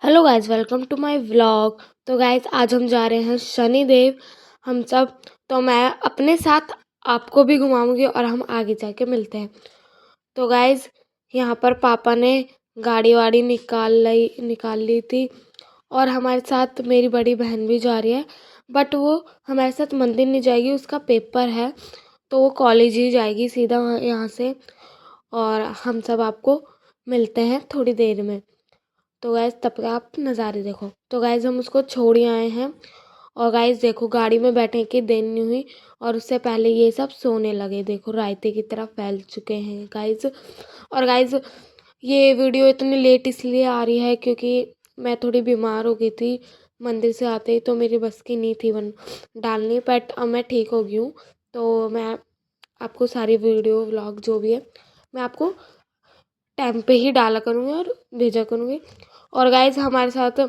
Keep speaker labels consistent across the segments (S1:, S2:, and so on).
S1: Hello guys, welcome to my vlog. तो guys, आज हम जा रहे हैं शनिदेव। हम सब तो मैं अपने साथ आपको भी घुमाऊंगी और हम आगे जाके मिलते हैं। तो गाइस, यहाँ पर पापा ने गाड़ी वाड़ी निकाल ली थी और हमारे साथ मेरी बड़ी बहन भी जा रही है। बट वो हमारे साथ मंदिर नहीं जाएगी, उसका पेपर है तो वो कॉलेज ही जाएगी सीधा यहाँ से। और हम सब आपको मिलते हैं थोड़ी देर में। तो गैस तब तक आप नज़ारे देखो। तो गैस हम उसको छोड़ ही आए हैं और गैस देखो गाड़ी में बैठने की देर नहीं हुई और उससे पहले ये सब सोने लगे। देखो रायते की तरह फैल चुके हैं गाइस। और गाइस ये वीडियो इतनी लेट इसलिए आ रही है क्योंकि मैं थोड़ी बीमार हो गई थी मंदिर से आते ही, तो मेरी बस की नहीं थी वन डालनी। बट अब मैं ठीक हो गई हूँ तो मैं आपको सारी वीडियो व्लॉग जो भी है मैं आपको टाइम पे ही डाला करूँगी और भेजा करूँगी। और गाइज हमारे साथ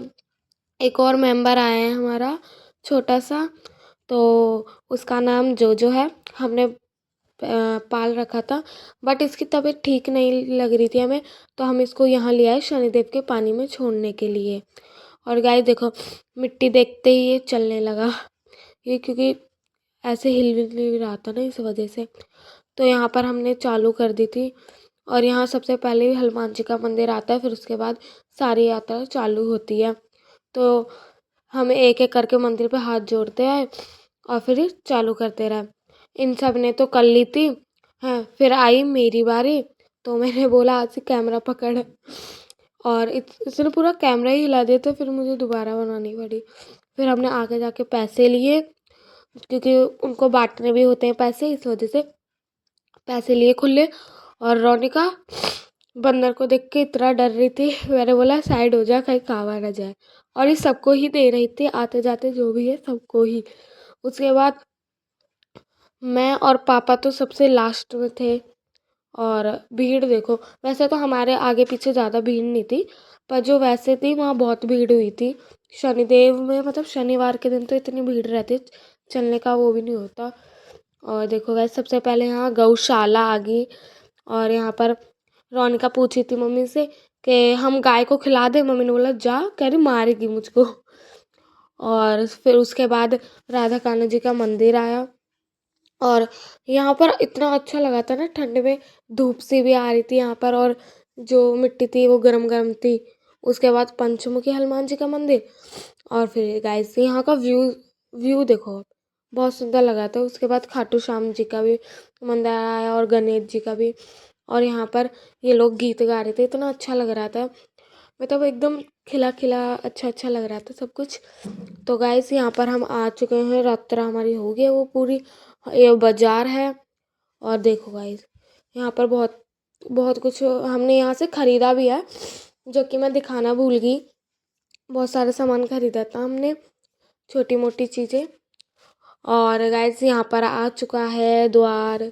S1: एक और मेंबर आया है हमारा छोटा सा, तो उसका नाम जोजो है। हमने पाल रखा था बट इसकी तबीयत ठीक नहीं लग रही थी हमें, तो हम इसको यहाँ ले आए शनिदेव के पानी में छोड़ने के लिए। और गाइस देखो मिट्टी देखते ही ये चलने लगा, ये क्योंकि ऐसे हिल रहा था ना इस वजह से। तो यहाँ पर हमने चालू कर दी थी और यहाँ सबसे पहले हनुमान जी का मंदिर आता है, फिर उसके बाद सारी यात्रा चालू होती है। तो हम एक एक करके मंदिर पे हाथ जोड़ते आए और फिर चालू करते रहे। इन सब ने तो कर ली थी। हाँ, फिर आई मेरी बारी तो मैंने बोला आज से कैमरा पकड़, और इसने पूरा कैमरा ही हिला दिया, तो फिर मुझे दोबारा बनानी पड़ी। फिर हमने आगे जाके पैसे लिए क्योंकि उनको बांटने भी होते हैं पैसे, इस वजह से पैसे लिए खुले। और रोनिका बंदर को देख के इतना डर रही थी, मैंने बोला साइड हो जा कहीं कावा ना जाए। और ये सबको ही दे रही थी, आते जाते जो भी है सबको ही। उसके बाद मैं और पापा तो सबसे लास्ट में थे। और भीड़ देखो, वैसे तो हमारे आगे पीछे ज़्यादा भीड़ नहीं थी, पर जो वैसे थी वहाँ बहुत भीड़ हुई थी। शनिदेव में मतलब शनिवार के दिन तो इतनी भीड़ रहती है, चलने का वो भी नहीं होता। और देखो वैसे सबसे पहले यहाँ गौशाला आ गई और यहाँ पर रोनिका पूछी थी मम्मी से कि हम गाय को खिला दें। मम्मी ने बोला जा, कह रही मारेगी मुझको। और फिर उसके बाद राधा कान्हा जी का मंदिर आया और यहाँ पर इतना अच्छा लगा था ना, ठंड में धूप सी भी आ रही थी यहाँ पर और जो मिट्टी थी वो गरम गरम थी। उसके बाद पंचमुखी हनुमान जी का मंदिर और फिर गाइस यहाँ का व्यू व्यू देखो, बहुत सुंदर लगा था। उसके बाद खाटू श्याम जी का भी मंदिर आया और गणेश जी का भी। और यहाँ पर ये लोग गीत गा रहे थे, इतना अच्छा लग रहा था, मतलब एकदम खिला खिला अच्छा अच्छा लग रहा था सब कुछ। तो गाइस यहाँ पर हम आ चुके हैं, यात्रा हमारी हो गई है वो पूरी। ये बाजार है और देखो गाइस यहाँ पर बहुत बहुत कुछ हमने यहाँ से ख़रीदा भी है, जो कि मैं दिखाना भूल गई। बहुत सारा सामान खरीदा था हमने, छोटी मोटी चीज़ें। और गाइस यहाँ पर आ चुका है द्वार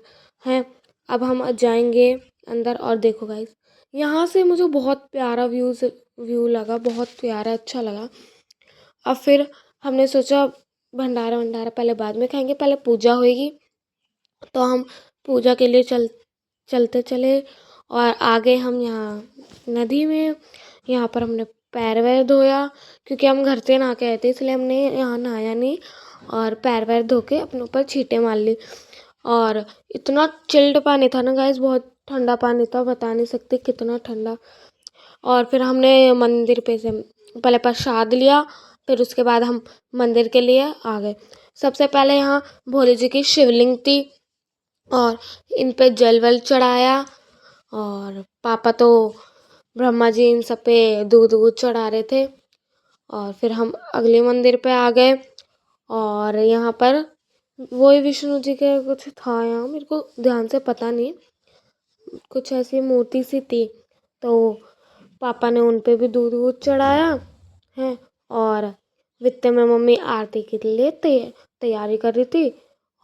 S1: है, अब हम जाएंगे अंदर। और देखो गाइस यहाँ से मुझे बहुत प्यारा व्यू लगा, बहुत प्यारा अच्छा लगा। अब फिर हमने सोचा भंडारा भंडारा पहले बाद में खाएंगे, पहले पूजा होएगी। तो हम पूजा के लिए चलते चले और आगे हम यहाँ नदी में, यहाँ पर हमने पैर वैर धोया क्योंकि हम घर से नहा के आए थे, इसलिए हमने यहाँ नहाया नहीं। और पैर वैर धो के अपने ऊपर छींटे मार ली। और इतना चिल्ड पानी था ना गाइस, बहुत ठंडा पानी था, बता नहीं सकते कितना ठंडा। और फिर हमने मंदिर पे से पहले प्रसाद लिया, फिर उसके बाद हम मंदिर के लिए आ गए। सबसे पहले यहाँ भोले जी की शिवलिंग थी और इन पे जल वल चढ़ाया। और पापा तो ब्रह्मा जी इन सब पे दूध वूध चढ़ा रहे थे। और फिर हम अगले मंदिर पे आ गए और यहाँ पर वही विष्णु जी के कुछ था, यहाँ मेरे को ध्यान से पता नहीं, कुछ ऐसी मूर्ति सी थी। तो पापा ने उन पे भी दूध वूध चढ़ाया है। और वित्ते में मम्मी आरती के लिए तैयारी कर रही थी।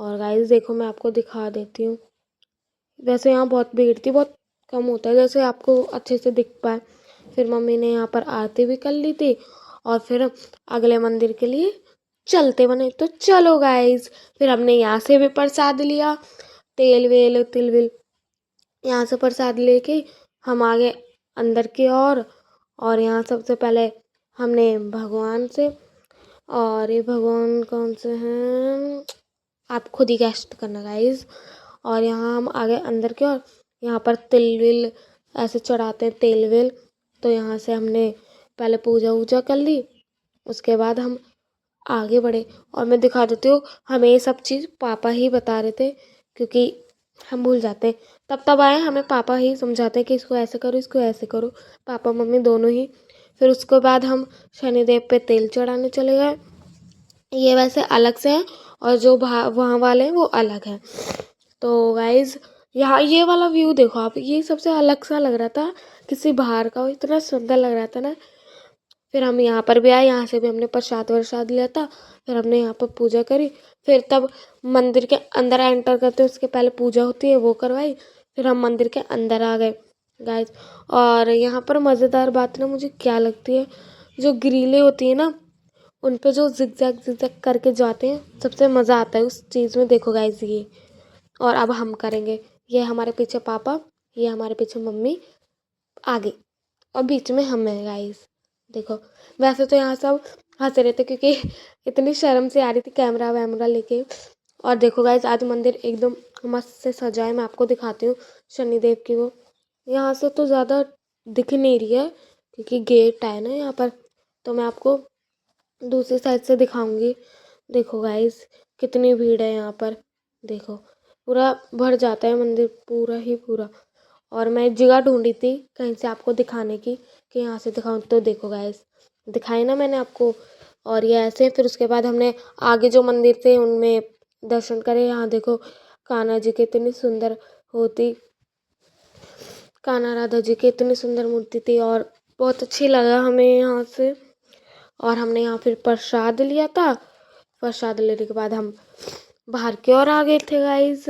S1: और गाइस देखो मैं आपको दिखा देती हूँ, वैसे यहाँ बहुत भीड़ थी, बहुत कम होता है जैसे आपको अच्छे से दिख पाए। फिर मम्मी ने यहाँ पर आरती भी कर ली थी और फिर अगले मंदिर के लिए चलते बने। तो चलो गाइस, फिर हमने यहाँ से भी प्रसाद लिया, तेल वेल तिल विल, यहाँ से प्रसाद लेके हम आ गए अंदर की ओर। और यहाँ सबसे पहले हमने भगवान से, और ये भगवान कौन से हैं आप खुद ही गेस करना गाइस। और यहाँ हम आगे अंदर की ओर, यहाँ पर तिल विल ऐसे चढ़ाते हैं, तेल वेल। तो यहाँ से हमने पहले पूजा वूजा कर ली, उसके बाद हम आगे बढ़े। और मैं दिखा देती हूँ, हमें ये सब चीज़ पापा ही बता रहे थे, क्योंकि हम भूल जाते हैं। तब आए हमें पापा ही समझाते हैं कि इसको ऐसे करो, इसको ऐसे करो, पापा मम्मी दोनों ही। फिर उसके बाद हम शनिदेव पे तेल चढ़ाने चले गए। ये वैसे अलग से हैं, और जो वहाँ वाले हैं वो अलग हैं। तो गाइज यहाँ ये वाला व्यू देखो आप, ये सबसे अलग सा लग रहा था किसी बाहर का, इतना सुंदर लग रहा था ना। फिर हम यहाँ पर भी आए, यहाँ से भी हमने प्रसाद वरसाद लिया था। फिर हमने यहाँ पर पूजा करी। फिर तब मंदिर के अंदर एंटर करते उसके पहले पूजा होती है, वो करवाई। फिर हम मंदिर के अंदर आ गए गाइज। और यहाँ पर मज़ेदार बात ना मुझे क्या लगती है, जो ग्रिलें होती है ना, उन पे जो जिगजैग जिगजैग करके जाते हैं, सबसे मज़ा आता है उस चीज़ में। देखो गाइज ये, और अब हम करेंगे। ये हमारे पीछे पापा, ये हमारे पीछे मम्मी आगे, और बीच में हम हैं गाइस। देखो, वैसे तो यहाँ सब हंस रहे थे क्योंकि इतनी शर्म से आ रही थी कैमरा वैमरा लेके। और देखो गाइस, आज मंदिर एकदम मस्त से सजा है। मैं आपको दिखाती हूँ शनिदेव की वो, यहाँ से तो ज़्यादा दिख नहीं रही है क्योंकि गेट है ना यहाँ पर। तो मैं आपको दूसरी साइड से दिखाऊंगी। देखो गाइस, कितनी भीड़ है यहाँ पर। देखो, पूरा भर जाता है मंदिर, पूरा ही पूरा। और मैं एक जगह ढूंढी थी कहीं से आपको दिखाने की, कि यहाँ से दिखाऊं। तो देखो गाइस, दिखाई ना मैंने आपको। और ये ऐसे फिर उसके बाद हमने आगे जो मंदिर थे उनमें दर्शन करे। यहाँ देखो, कान्हा जी की इतनी सुंदर होती, कान्हा राधा जी की इतनी सुंदर मूर्ति थी, और बहुत अच्छी लगा हमें यहाँ से। और हमने यहाँ फिर प्रसाद लिया था। प्रसाद लेने के बाद हम बाहर की ओर आ गए थे गाइस।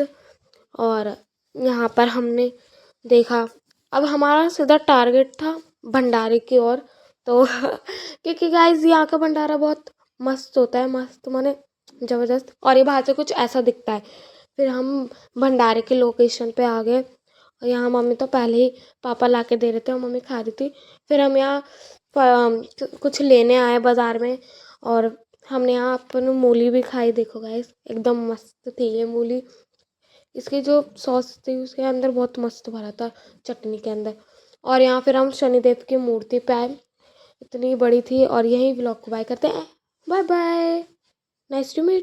S1: और यहाँ पर हमने देखा, अब हमारा सीधा टारगेट था भंडारे की ओर। तो क्योंकि गाइस यहाँ का भंडारा बहुत मस्त होता है, मस्त माने ज़बरदस्त। और ये बाहर से कुछ ऐसा दिखता है। फिर हम भंडारे के लोकेशन पे आ गए, और यहाँ मम्मी तो पहले ही पापा ला के दे रहे थे और मम्मी खा रही थी। फिर हम यहाँ कुछ लेने आए बाज़ार में, और हमने यहाँ अपन मूली भी खाई। देखो गाइस, एकदम मस्त थी ये मूली। इसकी जो सॉस थी उसके अंदर बहुत मस्त भरा था, चटनी के अंदर। और यहाँ फिर हम शनिदेव की मूर्ति पे आए, इतनी बड़ी थी। और यही व्लॉग को बाय करते हैं। Bye bye, nice to meet.